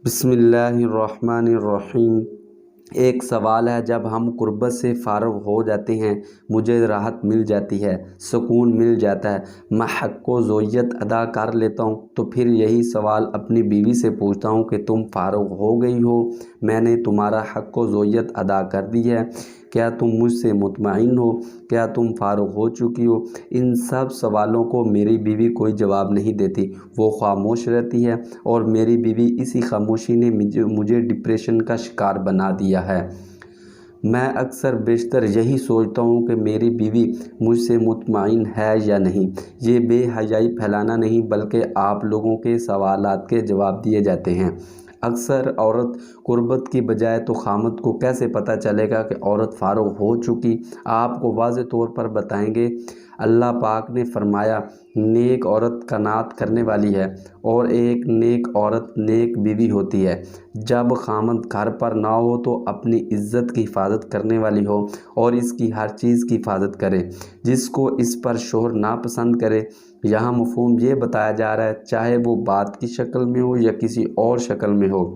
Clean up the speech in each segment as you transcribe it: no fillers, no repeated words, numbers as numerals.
بسم اللہ الرحمن الرحیم۔ ایک سوال ہے، جب ہم قربت سے فارغ ہو جاتے ہیں، مجھے راحت مل جاتی ہے، سکون مل جاتا ہے، میں حق و ضوئیت ادا کر لیتا ہوں، تو پھر یہی سوال اپنی بیوی سے پوچھتا ہوں کہ تم فارغ ہو گئی ہو؟ میں نے تمہارا حق و ضوئیت ادا کر دی ہے، کیا تم مجھ سے مطمئن ہو؟ کیا تم فارغ ہو چکی ہو؟ ان سب سوالوں کو میری بیوی کوئی جواب نہیں دیتی، وہ خاموش رہتی ہے، اور میری بیوی اسی خاموشی نے مجھے ڈپریشن کا شکار بنا دیا ہے۔ میں اکثر بیشتر یہی سوچتا ہوں کہ میری بیوی مجھ سے مطمئن ہے یا نہیں۔ یہ بے حیائی پھیلانا نہیں، بلکہ آپ لوگوں کے سوالات کے جواب دیے جاتے ہیں۔ اکثر عورت قربت کی بجائے تو خامد کو کیسے پتہ چلے گا کہ عورت فارغ ہو چکی؟ آپ کو واضح طور پر بتائیں گے۔ اللہ پاک نے فرمایا، نیک عورت قناعت کرنے والی ہے، اور ایک نیک عورت نیک بیوی ہوتی ہے۔ جب خامد گھر پر نہ ہو تو اپنی عزت کی حفاظت کرنے والی ہو، اور اس کی ہر چیز کی حفاظت کرے، جس کو اس پر شوہر ناپسند کرے۔ یہاں مفہوم یہ بتایا جا رہا ہے، چاہے وہ بات کی شکل میں ہو یا کسی اور شکل میں ہو۔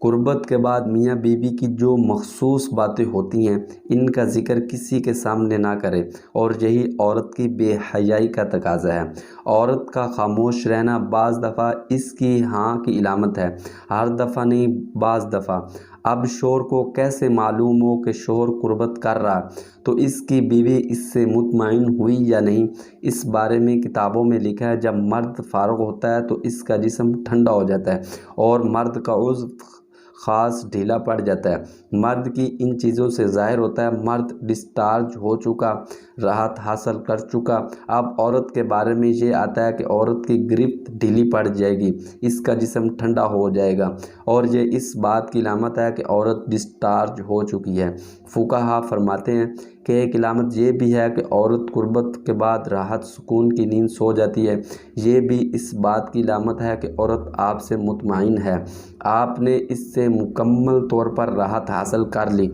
قربت کے بعد میاں بیوی کی جو مخصوص باتیں ہوتی ہیں، ان کا ذکر کسی کے سامنے نہ کرے، اور یہی عورت کی بے حیائی کا تقاضا ہے۔ عورت کا خاموش رہنا بعض دفعہ اس کی ہاں کی علامت ہے، ہر دفعہ نہیں، بعض دفعہ۔ اب شوہر کو کیسے معلوم ہو کہ شوہر قربت کر رہا، تو اس کی بیوی اس سے مطمئن ہوئی یا نہیں؟ اس بارے میں کتابوں میں لکھا ہے، جب مرد فارغ ہوتا ہے تو اس کا جسم ٹھنڈا ہو جاتا ہے، اور مرد کا عضو خاص ڈھیلا پڑ جاتا ہے۔ مرد کی ان چیزوں سے ظاہر ہوتا ہے مرد ڈسچارج ہو چکا، راحت حاصل کر چکا۔ اب عورت کے بارے میں یہ آتا ہے کہ عورت کی گرفت ڈھیلی پڑ جائے گی، اس کا جسم ٹھنڈا ہو جائے گا، اور یہ اس بات کی علامت ہے کہ عورت ڈسچارج ہو چکی ہے۔ فقہا فرماتے ہیں کہ ایک علامت یہ بھی ہے کہ عورت قربت کے بعد راحت سکون کی نیند سو جاتی ہے۔ یہ بھی اس بات کی علامت ہے کہ عورت آپ سے مطمئن ہے، آپ نے اس سے مکمل طور پر راحت حاصل کر لی۔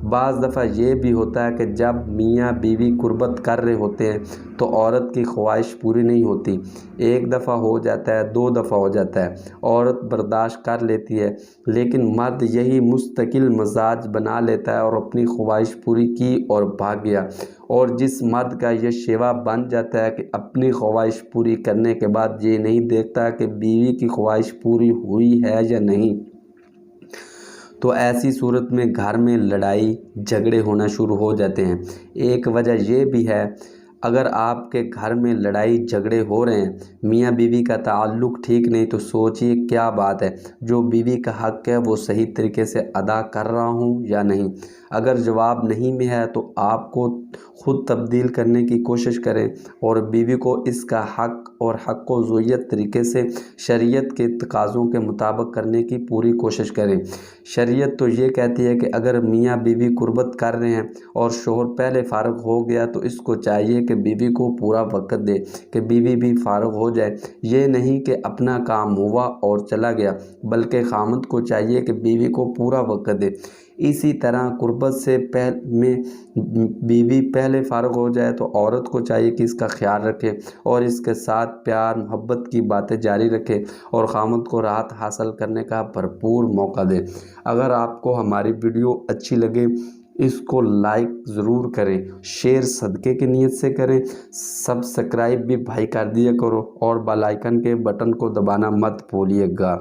بعض دفعہ یہ بھی ہوتا ہے کہ جب میاں بیوی قربت کر رہے ہوتے ہیں تو عورت کی خواہش پوری نہیں ہوتی۔ ایک دفعہ ہو جاتا ہے، دو دفعہ ہو جاتا ہے، عورت برداشت کر لیتی ہے، لیکن مرد یہی مستقل مزاج بنا لیتا ہے اور اپنی خواہش پوری کی اور بھاگ گیا۔ اور جس مرد کا یہ شیوا بن جاتا ہے کہ اپنی خواہش پوری کرنے کے بعد یہ نہیں دیکھتا کہ بیوی کی خواہش پوری ہوئی ہے یا نہیں، تو ایسی صورت میں گھر میں لڑائی جھگڑے ہونا شروع ہو جاتے ہیں۔ ایک وجہ یہ بھی ہے، اگر آپ کے گھر میں لڑائی جھگڑے ہو رہے ہیں، میاں بیوی کا تعلق ٹھیک نہیں، تو سوچئے کیا بات ہے، جو بیوی کا حق ہے وہ صحیح طریقے سے ادا کر رہا ہوں یا نہیں۔ اگر جواب نہیں میں ہے تو آپ کو خود تبدیل کرنے کی کوشش کریں، اور بیوی کو اس کا حق اور حق و ضوئیت طریقے سے شریعت کے تقاضوں کے مطابق کرنے کی پوری کوشش کریں۔ شریعت تو یہ کہتی ہے کہ اگر میاں بیوی قربت کر رہے ہیں اور شوہر پہلے فارغ ہو گیا تو اس کو چاہیے کہ بیوی کو پورا وقت دے، کہ بیوی بھی فارغ ہو جائے۔ یہ نہیں کہ اپنا کام ہوا اور چلا گیا، بلکہ خامد کو چاہیے کہ بیوی کو پورا وقت دے۔ اسی طرح قربت سے میں بیوی پہلے فارغ ہو جائے تو عورت کو چاہیے کہ اس کا خیال رکھے، اور اس کے ساتھ پیار محبت کی باتیں جاری رکھے، اور خامد کو راحت حاصل کرنے کا بھرپور موقع دے۔ اگر آپ کو ہماری ویڈیو اچھی لگے، اس کو لائک ضرور کریں، شیئر صدقے کی نیت سے کریں، سبسکرائب بھی بھائی کر دیا کرو، اور بیل آئیکن کے بٹن کو دبانا مت بھولیے گا۔